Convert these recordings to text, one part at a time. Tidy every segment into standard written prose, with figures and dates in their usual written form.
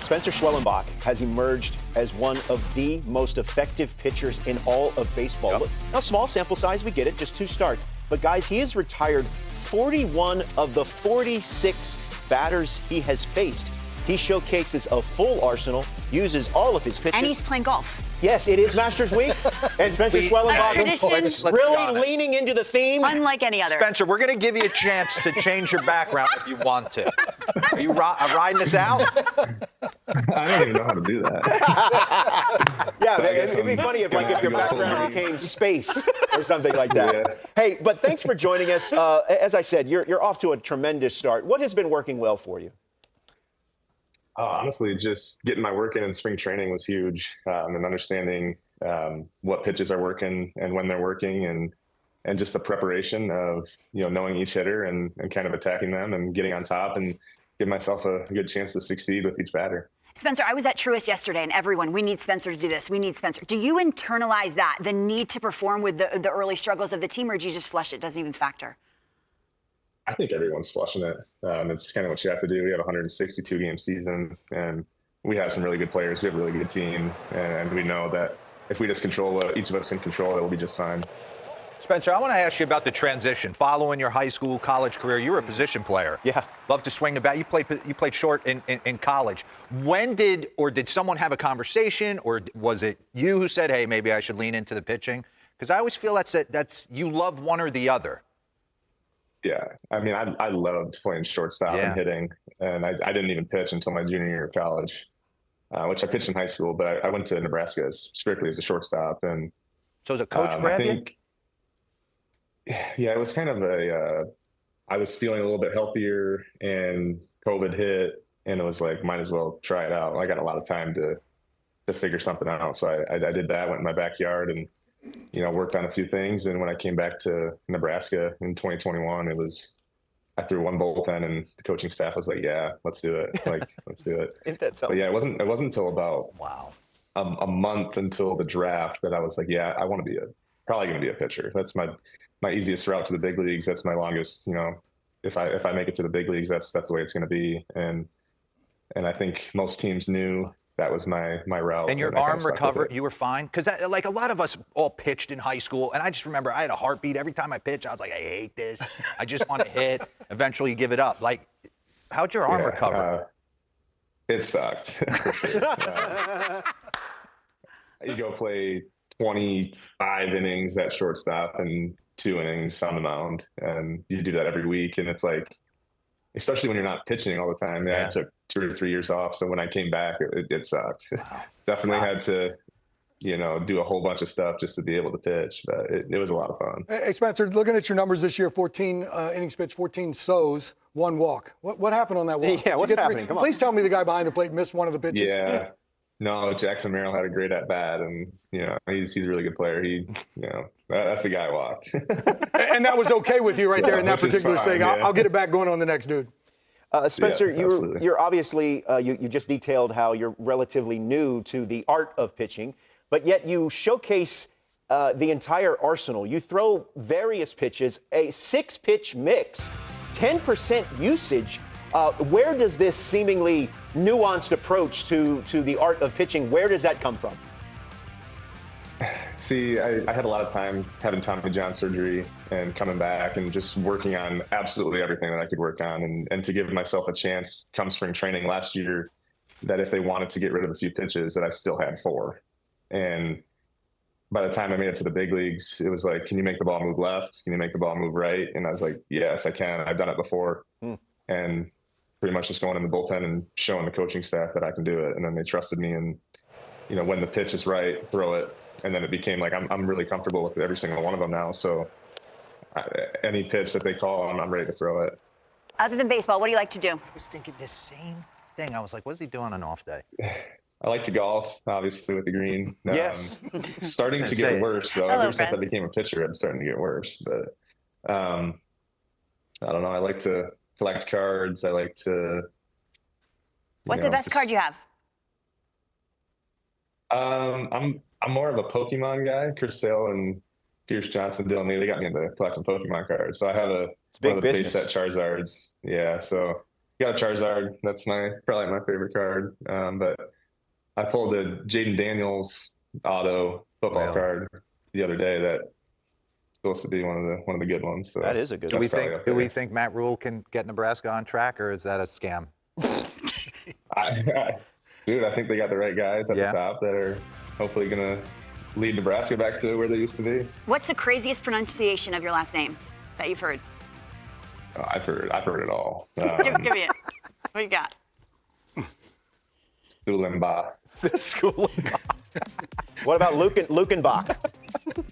Spencer Schwellenbach has emerged as one of the most effective pitchers in all of baseball. Yep. Look, now, small sample size, we get it, just 2 starts. But, guys, he has retired 41 of the 46 batters he has faced. He showcases a full arsenal, uses all of his pitches. And he's playing golf. Yes, it is Masters Week. And Spencer Schwellenbach let's really leaning into the theme. Unlike any other. Spencer, we're going to give you a chance to change your background if you want to. Are you riding this out? I don't even know how to do that. Yeah, it'd be funny if your background became space or something like that. Yeah. Hey, but thanks for joining us. As I said, you're off to a tremendous start. What has been working well for you? Honestly, just getting my work in spring training was huge, and understanding what pitches are working and when they're working, and just the preparation of knowing each hitter and kind of attacking them and getting on top and give myself a good chance to succeed with each batter. Spencer, I was at Truist yesterday, and everyone, we need Spencer to do this. We need Spencer. Do you internalize that, the need to perform with the early struggles of the team, or do you just flush it? Doesn't even factor? I think everyone's flushing it. It's kind of what you have to do. We have a 162-game season, and we have some really good players. We have a really good team, and we know that if we just control what each of us can control, it will be just fine. Spencer, I want to ask you about the transition. Following your high school, college career, you were a position player. Yeah. Love to swing the bat. You played short in college. When did someone have a conversation, or was it you who said, hey, maybe I should lean into the pitching? Because I always feel that's you love one or the other. Yeah, I mean, I loved playing shortstop and hitting, and I didn't even pitch until my junior year of college, which I pitched in high school, but I went to Nebraska strictly as a shortstop. And so as a coach grab you? Yeah, it was kind of I was feeling a little bit healthier, and COVID hit, and it was like, might as well try it out. I got a lot of time to figure something out, so I did that, went in my backyard and worked on a few things. And when I came back to Nebraska in 2021, I threw one bullpen, and the coaching staff was like, yeah, let's do it. Let's do it. But yeah, it wasn't until about a month until the draft that I was like, yeah, I want to be probably going to be a pitcher. That's my easiest route to the big leagues. That's my longest, if I make it to the big leagues, that's the way it's going to be. And I think most teams knew that was my route. And your arm recovered, you were fine? Because like a lot of us all pitched in high school, and I just remember I had a heartbeat. Every time I pitched, I was like, I hate this. I just want to hit. Eventually you give it up. Like, how'd your arm recover? It sucked. For sure. You go play 25 innings at shortstop and 2 innings on the mound, and you do that every week. And it's like, especially when you're not pitching all the time. I took 2 or 3 years off, so when I came back, it sucked. Wow. Definitely had to, do a whole bunch of stuff just to be able to pitch, but it was a lot of fun. Hey, Spencer, looking at your numbers this year, 14 innings pitched, 14 sows, 1 walk. What happened on that walk? Yeah, what's happening? Come on. Please tell me the guy behind the plate missed one of the pitches. Yeah. No, Jackson Merrill had a great at bat, and he's a really good player. That's the guy I walked. And that was okay with you right there in that particular thing. I'll get it back going on the next dude. Spencer, you're obviously you just detailed how you're relatively new to the art of pitching, but yet you showcase the entire arsenal. You throw various pitches, a 6-pitch mix, 10% usage. Where does this seemingly nuanced approach to the art of pitching, where does that come from? See, I had a lot of time having Tommy John surgery and coming back and just working on absolutely everything that I could work on, and to give myself a chance come spring training last year, that if they wanted to get rid of a few pitches, that I still had 4. And by the time I made it to the big leagues, it was like, can you make the ball move left? Can you make the ball move right? And I was like, yes, I can. I've done it before. And pretty much just going in the bullpen and showing the coaching staff that I can do it. And then they trusted me, and, when the pitch is right, throw it. And then it became like, I'm really comfortable with every single one of them now. So any pitch that they call, I'm ready to throw it. Other than baseball, what do you like to do? I was thinking the same thing. I was like, what is he doing on an off day? I like to golf, obviously, with the green. Yes. Starting to get worse, though. Hello, Ever since I friends. became a pitcher, I'm starting to get worse. But I don't know. I like to collect cards. I like to. What's the best card you have? I'm more of a Pokemon guy. Chris Sale and Pierce Johnson, Dylan Lee, they got me into collecting Pokemon cards. So I have one of the base set Charizards. Yeah, so got a Charizard. That's probably my favorite card. But I pulled a Jaden Daniels auto football card the other day. That's supposed to be one of the good ones. So that is a good do one. Do we think Matt Rule can get Nebraska on track, or is that a scam? Dude, I think they got the right guys at the top that are hopefully going to lead Nebraska back to where they used to be. What's the craziest pronunciation of your last name that you've heard? Oh, I've heard it all. Give me it. What you got? Schwellenbach. Schwellenbach. What about Lukenbach?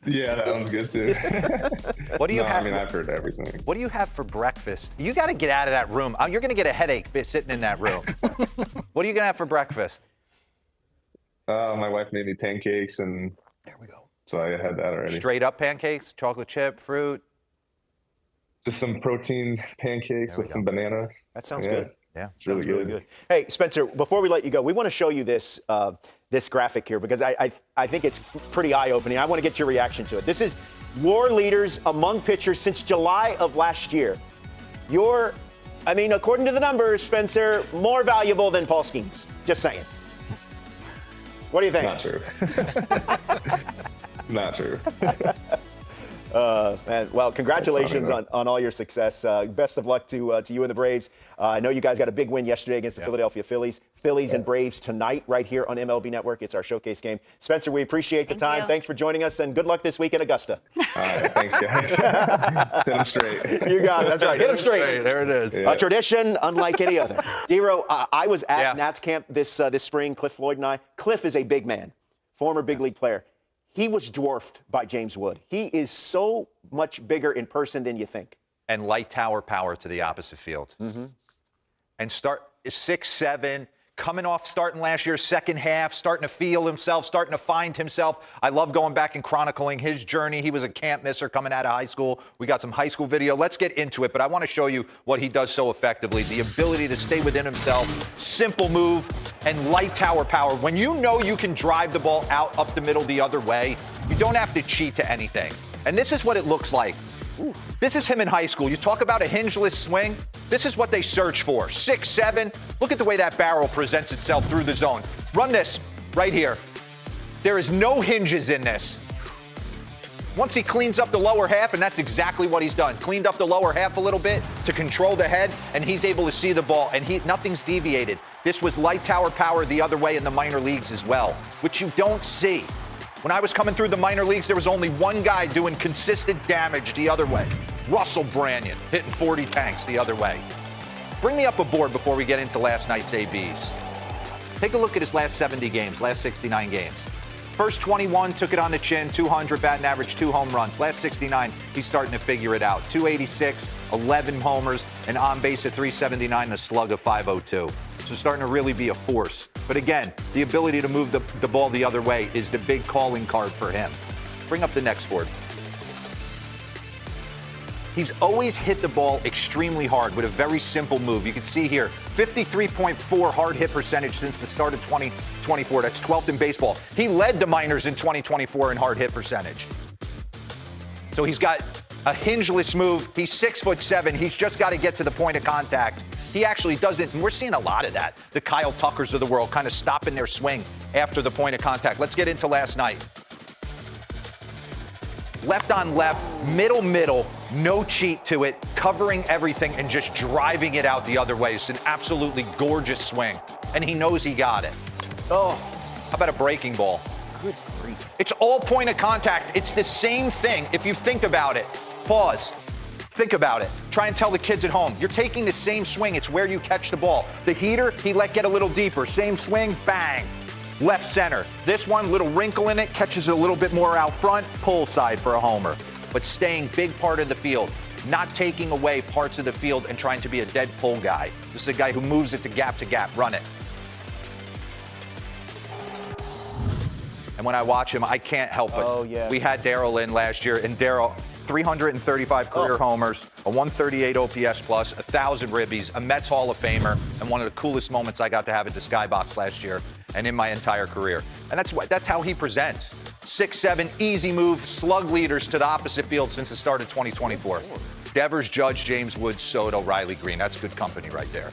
Yeah, that one's good too. What do you have? I mean, I've heard everything. What do you have for breakfast? You got to get out of that room. You're going to get a headache sitting in that room. What are you going to have for breakfast? My wife made me pancakes, and there we go. So I had that already. Straight up pancakes, chocolate chip, fruit. Just some protein pancakes with some banana. That sounds good. Yeah, it's really good. Hey, Spencer, before we let you go, we want to show you this this graphic here because I think it's pretty eye-opening. I want to get your reaction to it. This is WAR leaders among pitchers since July of last year. According to the numbers, Spencer, more valuable than Paul Skeens. Just saying. What do you think? Not true. Not true. Well, congratulations on all your success. Best of luck to you and the Braves. I know you guys got a big win yesterday against the Philadelphia Phillies. Phillies and Braves tonight right here on MLB Network. It's our showcase game. Spencer, we appreciate the time. Thanks for joining us, and good luck this week in Augusta. All right, thanks, guys. Hit them straight. You got it. That's right. Hit them straight. There it is. Yeah. A tradition unlike any other. Dero, I was at Nats camp this spring, Cliff Floyd and I. Cliff is a big man, former big league player. He was dwarfed by James Wood. He is so much bigger in person than you think. And light tower power to the opposite field. Mm-hmm. And 6'7", starting last year's second half, starting to feel himself, starting to find himself. I love going back and chronicling his journey. He was a camp misser coming out of high school. We got some high school video. Let's get into it, but I want to show you what he does so effectively. The ability to stay within himself, simple move, and light tower power. When you know you can drive the ball out up the middle the other way, you don't have to cheat to anything. And this is what it looks like. Ooh. This is him in high school. You talk about a hingeless swing. This is what they search for. 6'7". Look at the way that barrel presents itself through the zone. Run this right here. There is no hinges in this. Once he cleans up the lower half, and that's exactly what he's done, cleaned up the lower half a little bit to control the head, and he's able to see the ball, and nothing's deviated. This was light tower power the other way in the minor leagues as well, which you don't see. When I was coming through the minor leagues, there was only one guy doing consistent damage the other way. Russell Branyan, hitting 40 tanks the other way. Bring me up a board before we get into last night's ABs. Take a look at his last 70 games, last 69 games. First 21, took it on the chin, 200 batting average, 2 home runs. Last 69, he's starting to figure it out. 286, 11 homers, and on base at 379, and a slug of 502. So starting to really be a force. But again, the ability to move the ball the other way is the big calling card for him. Bring up the next board. He's always hit the ball extremely hard with a very simple move. You can see here, 53.4 hard hit percentage since the start of 2024. That's 12th in baseball. He led the minors in 2024 in hard hit percentage. So he's got a hingeless move. He's 6'7". He's just got to get to the point of contact. He actually doesn't, and we're seeing a lot of that. The Kyle Tuckers of the world kind of stopping their swing after the point of contact. Let's get into last night. Left on left, middle, no cheat to it, covering everything and just driving it out the other way. It's an absolutely gorgeous swing, and he knows he got it. Oh, how about a breaking ball? Good grief. It's all point of contact. It's the same thing if you think about it. Pause. Think about it. Try and tell the kids at home. You're taking the same swing. It's where you catch the ball. The heater, he let get a little deeper. Same swing, bang. Left center. This one, little wrinkle in it, catches it a little bit more out front, pull side for a homer. But staying big part of the field, not taking away parts of the field and trying to be a dead pull guy. This is a guy who moves it to gap, run it. And when I watch him, I can't help it. We had Darryl in last year, and Darryl, 335 career homers, a 138 OPS plus, 1,000 ribbies, a Mets Hall of Famer, and one of the coolest moments I got to have at the Skybox last year and in my entire career. And that's how he presents. 6'7", easy move, slug leaders to the opposite field since the start of 2024. Devers, Judge, James Woods, Soto, Riley Green. That's good company right there.